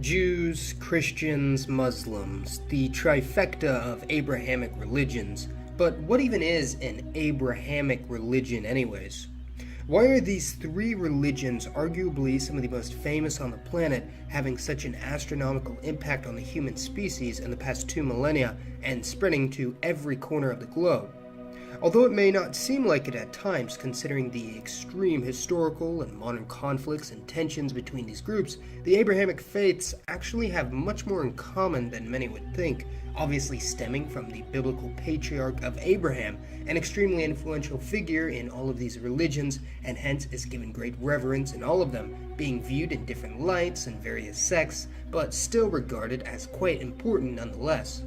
Jews, Christians, Muslims, the trifecta of Abrahamic religions. But what even is an Abrahamic religion anyways? Why are these three religions, arguably some of the most famous on the planet, having such an astronomical impact on the human species in the past 2 millennia and spreading to every corner of the globe? Although it may not seem like it at times, considering the extreme historical and modern conflicts and tensions between these groups, the Abrahamic faiths actually have much more in common than many would think, obviously stemming from the biblical patriarch of Abraham, an extremely influential figure in all of these religions, and hence is given great reverence in all of them, being viewed in different lights and various sects, but still regarded as quite important nonetheless.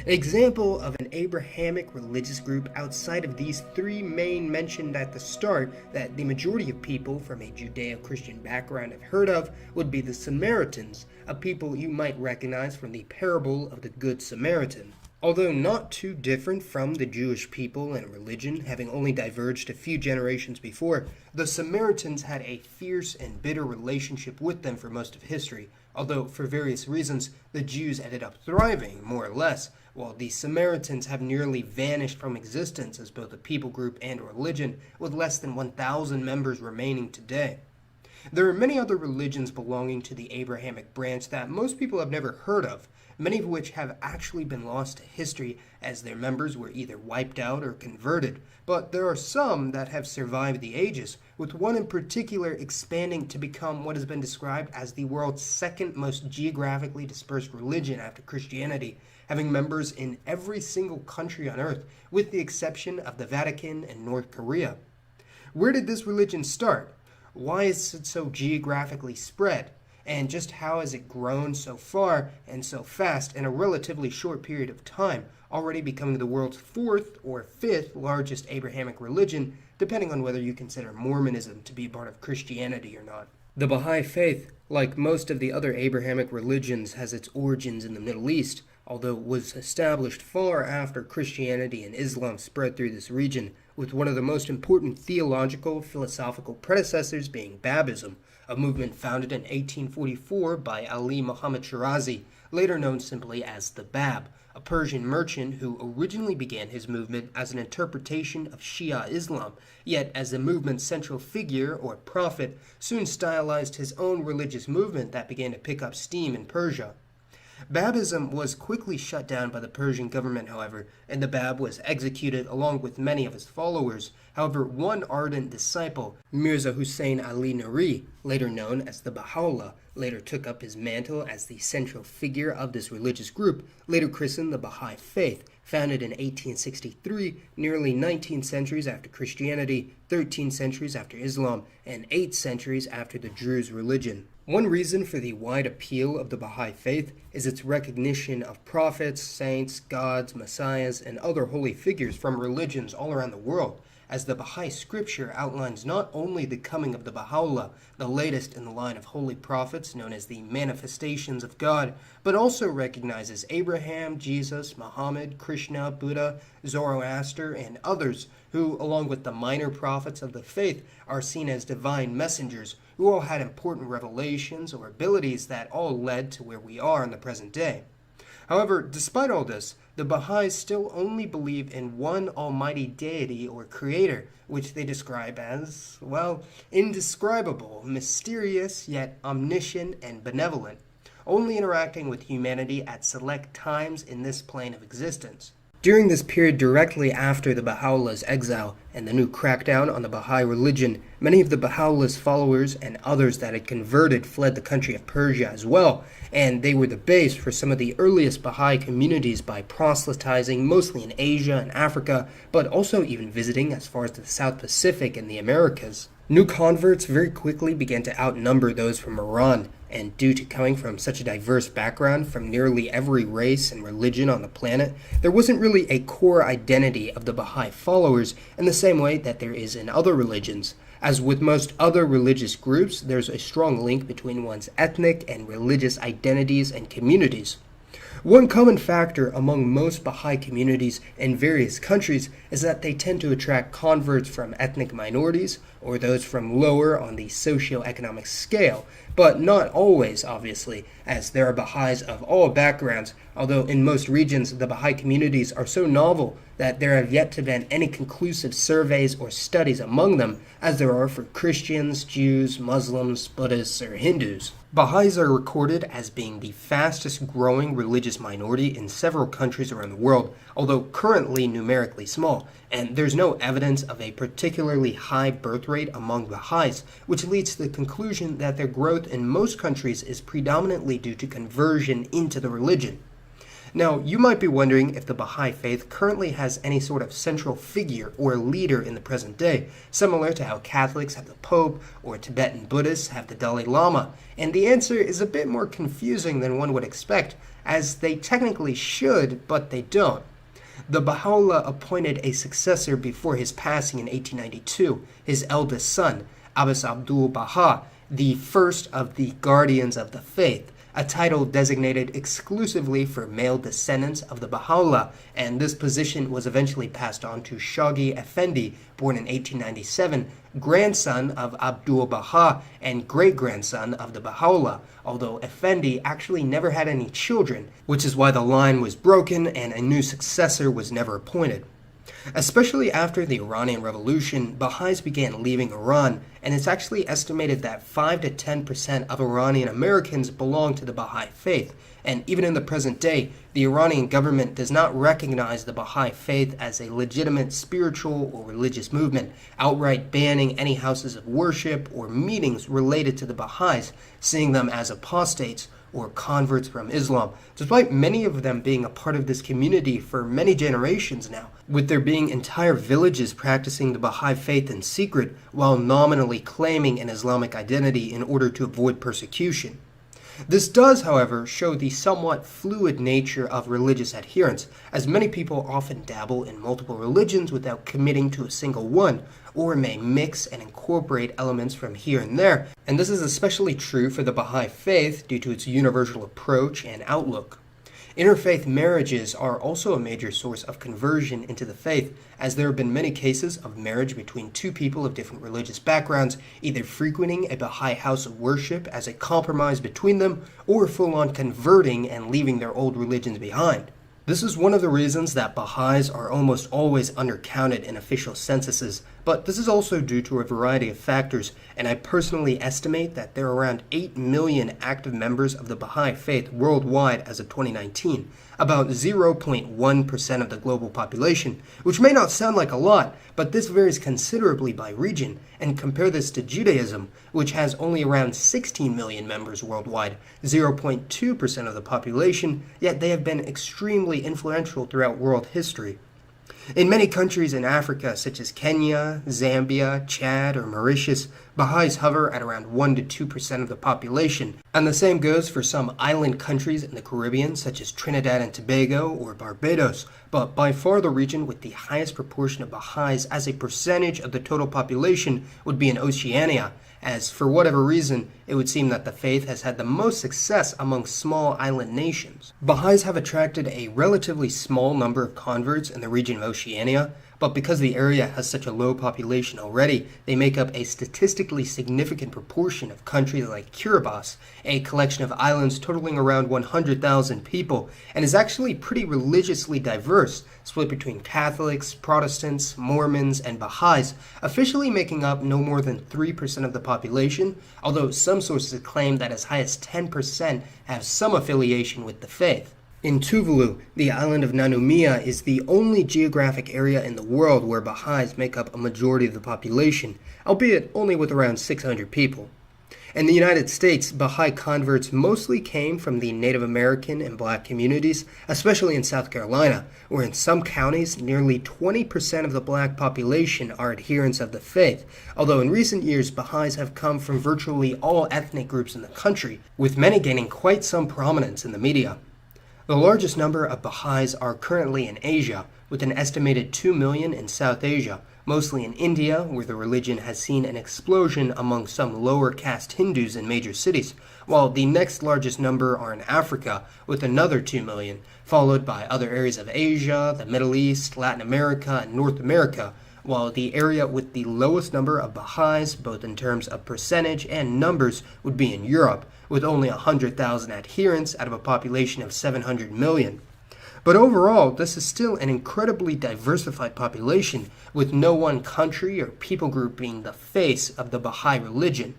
An example of an Abrahamic religious group outside of these three main mentioned at the start that the majority of people from a Judeo-Christian background have heard of would be the Samaritans, a people you might recognize from the parable of the Good Samaritan. Although not too different from the Jewish people and religion, having only diverged a few generations before, the Samaritans had a fierce and bitter relationship with them for most of history, although for various reasons the Jews ended up thriving, more or less, while the Samaritans have nearly vanished from existence as both a people group and religion, with less than 1,000 members remaining today. There are many other religions belonging to the Abrahamic branch that most people have never heard of, many of which have actually been lost to history as their members were either wiped out or converted, but there are some that have survived the ages, with one in particular expanding to become what has been described as the world's second most geographically dispersed religion after Christianity, having members in every single country on earth, with the exception of the Vatican and North Korea. Where did this religion start? Why is it so geographically spread? And just how has it grown so far and so fast in a relatively short period of time, already becoming the world's fourth or fifth largest Abrahamic religion, depending on whether you consider Mormonism to be part of Christianity or not. The Baha'i faith, like most of the other Abrahamic religions, has its origins in the Middle East, although it was established far after Christianity and Islam spread through this region, with one of the most important theological, philosophical predecessors being Babism, a movement founded in 1844 by Ali Muhammad Shirazi, later known simply as the Bab, a Persian merchant who originally began his movement as an interpretation of Shia Islam, yet as the movement's central figure, or prophet, soon stylized his own religious movement that began to pick up steam in Persia. Babism was quickly shut down by the Persian government, however, and the Bab was executed along with many of his followers. However, one ardent disciple, Mirza Hussein Ali Nuri, later known as the Baha'u'llah, later took up his mantle as the central figure of this religious group, later christened the Baha'i faith, founded in 1863, nearly 19 centuries after Christianity, 13 centuries after Islam, and 8 centuries after the Druze religion. One reason for the wide appeal of the Baha'i faith is its recognition of prophets, saints, gods, messiahs, and other holy figures from religions all around the world, as the Baha'i scripture outlines not only the coming of the Baha'u'llah, the latest in the line of holy prophets known as the manifestations of God, but also recognizes Abraham, Jesus, Muhammad, Krishna, Buddha, Zoroaster, and others who, along with the minor prophets of the faith, are seen as divine messengers who all had important revelations or abilities that all led to where we are in the present day. However, despite all this, the Baha'is still only believe in one almighty deity or creator, which they describe as, well, indescribable, mysterious, yet omniscient and benevolent, only interacting with humanity at select times in this plane of existence. During this period directly after the Baha'u'llah's exile and the new crackdown on the Baha'i religion, many of the Baha'u'llah's followers and others that had converted fled the country of Persia as well, and they were the base for some of the earliest Baha'i communities by proselytizing mostly in Asia and Africa, but also even visiting as far as the South Pacific and the Americas. New converts very quickly began to outnumber those from Iran, and due to coming from such a diverse background from nearly every race and religion on the planet, there wasn't really a core identity of the Baha'i followers in the same way that there is in other religions. As with most other religious groups, there's a strong link between one's ethnic and religious identities and communities. One common factor among most Baha'i communities in various countries is that they tend to attract converts from ethnic minorities or those from lower on the socioeconomic scale, but not always, obviously, as there are Baha'is of all backgrounds, although in most regions the Baha'i communities are so novel that there have yet to been any conclusive surveys or studies among them, as there are for Christians, Jews, Muslims, Buddhists, or Hindus. Baha'is are recorded as being the fastest growing religious minority in several countries around the world, although currently numerically small, and there's no evidence of a particularly high birth rate among Baha'is, which leads to the conclusion that their growth in most countries is predominantly due to conversion into the religion. Now, you might be wondering if the Baha'i faith currently has any sort of central figure or leader in the present day, similar to how Catholics have the Pope or Tibetan Buddhists have the Dalai Lama, and the answer is a bit more confusing than one would expect, as they technically should, but they don't. The Baha'u'llah appointed a successor before his passing in 1892, his eldest son, Abbas Abdul Baha, the first of the Guardians of the Faith, a title designated exclusively for male descendants of the Baha'u'llah, and this position was eventually passed on to Shaghi Effendi, born in 1897, grandson of Abdul Baha and great-grandson of the Baha'u'llah, although Effendi actually never had any children, which is why the line was broken and a new successor was never appointed. Especially after the Iranian Revolution, Baha'is began leaving Iran, and it's actually estimated that 5 to 10% of Iranian Americans belong to the Baha'i faith, and even in the present day, the Iranian government does not recognize the Baha'i faith as a legitimate spiritual or religious movement, outright banning any houses of worship or meetings related to the Baha'is, seeing them as apostates or converts from Islam, despite many of them being a part of this community for many generations now, with there being entire villages practicing the Baha'i faith in secret while nominally claiming an Islamic identity in order to avoid persecution. This does, however, show the somewhat fluid nature of religious adherence, as many people often dabble in multiple religions without committing to a single one, or may mix and incorporate elements from here and there, and this is especially true for the Baha'i faith due to its universal approach and outlook. Interfaith marriages are also a major source of conversion into the faith, as there have been many cases of marriage between two people of different religious backgrounds, either frequenting a Baha'i house of worship as a compromise between them, or full-on converting and leaving their old religions behind. This is one of the reasons that Baha'is are almost always undercounted in official censuses, but this is also due to a variety of factors, and I personally estimate that there are around 8 million active members of the Baha'i faith worldwide as of 2019, about 0.1% of the global population, which may not sound like a lot, but this varies considerably by region, and compare this to Judaism, which has only around 16 million members worldwide, 0.2% of the population, yet they have been extremely influential throughout world history. In many countries in Africa, such as Kenya, Zambia, Chad, or Mauritius, Baha'is hover at around 1 to 2% of the population, and the same goes for some island countries in the Caribbean, such as Trinidad and Tobago or Barbados, but by far the region with the highest proportion of Baha'is as a percentage of the total population would be in Oceania, as for whatever reason, it would seem that the faith has had the most success among small island nations. Baha'is have attracted a relatively small number of converts in the region of Oceania, but because the area has such a low population already, they make up a statistically significant proportion of countries like Kiribati, a collection of islands totaling around 100,000 people, and is actually pretty religiously diverse, split between Catholics, Protestants, Mormons, and Baha'is, officially making up no more than 3% of the population, although some sources claim that as high as 10% have some affiliation with the faith. In Tuvalu, the island of Nanumea is the only geographic area in the world where Baha'is make up a majority of the population, albeit only with around 600 people. In the United States, Baha'i converts mostly came from the Native American and Black communities, especially in South Carolina, where in some counties nearly 20% of the Black population are adherents of the faith, although in recent years Baha'is have come from virtually all ethnic groups in the country, with many gaining quite some prominence in the media. The largest number of Baha'is are currently in Asia, with an estimated 2 million in South Asia, mostly in India, where the religion has seen an explosion among some lower caste Hindus in major cities, while the next largest number are in Africa, with another 2 million, followed by other areas of Asia, the Middle East, Latin America, and North America, while the area with the lowest number of Baha'is, both in terms of percentage and numbers, would be in Europe, with only 100,000 adherents out of a population of 700 million. But overall, this is still an incredibly diversified population, with no one country or people group being the face of the Baha'i religion.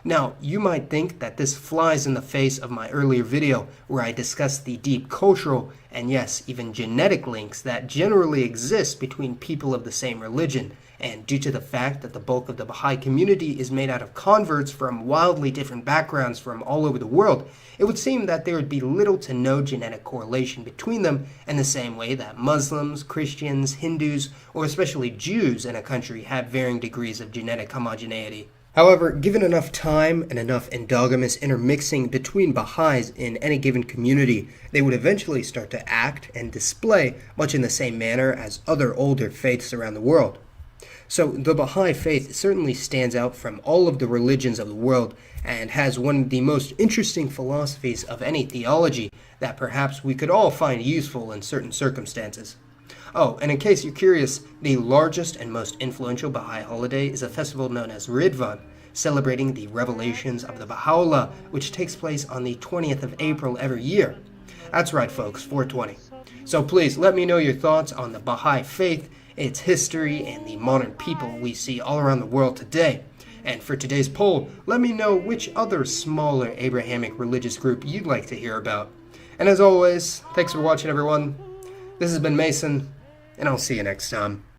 Now, you might think that this flies in the face of my earlier video where I discussed the deep cultural and yes, even genetic links that generally exist between people of the same religion, and due to the fact that the bulk of the Baha'i community is made out of converts from wildly different backgrounds from all over the world, it would seem that there would be little to no genetic correlation between them in the same way that Muslims, Christians, Hindus, or especially Jews in a country have varying degrees of genetic homogeneity. However, given enough time and enough endogamous intermixing between Baha'is in any given community, they would eventually start to act and display much in the same manner as other older faiths around the world. So the Baha'i faith certainly stands out from all of the religions of the world and has one of the most interesting philosophies of any theology that perhaps we could all find useful in certain circumstances. Oh, and in case you're curious, the largest and most influential Baha'i holiday is a festival known as Ridvan, celebrating the revelations of the Baha'u'llah, which takes place on the 20th of April every year. That's right, folks, 420. So please let me know your thoughts on the Baha'i faith, its history, and the modern people we see all around the world today. And for today's poll, let me know which other smaller Abrahamic religious group you'd like to hear about. And as always, thanks for watching, everyone. This has been Mason, and I'll see you next time.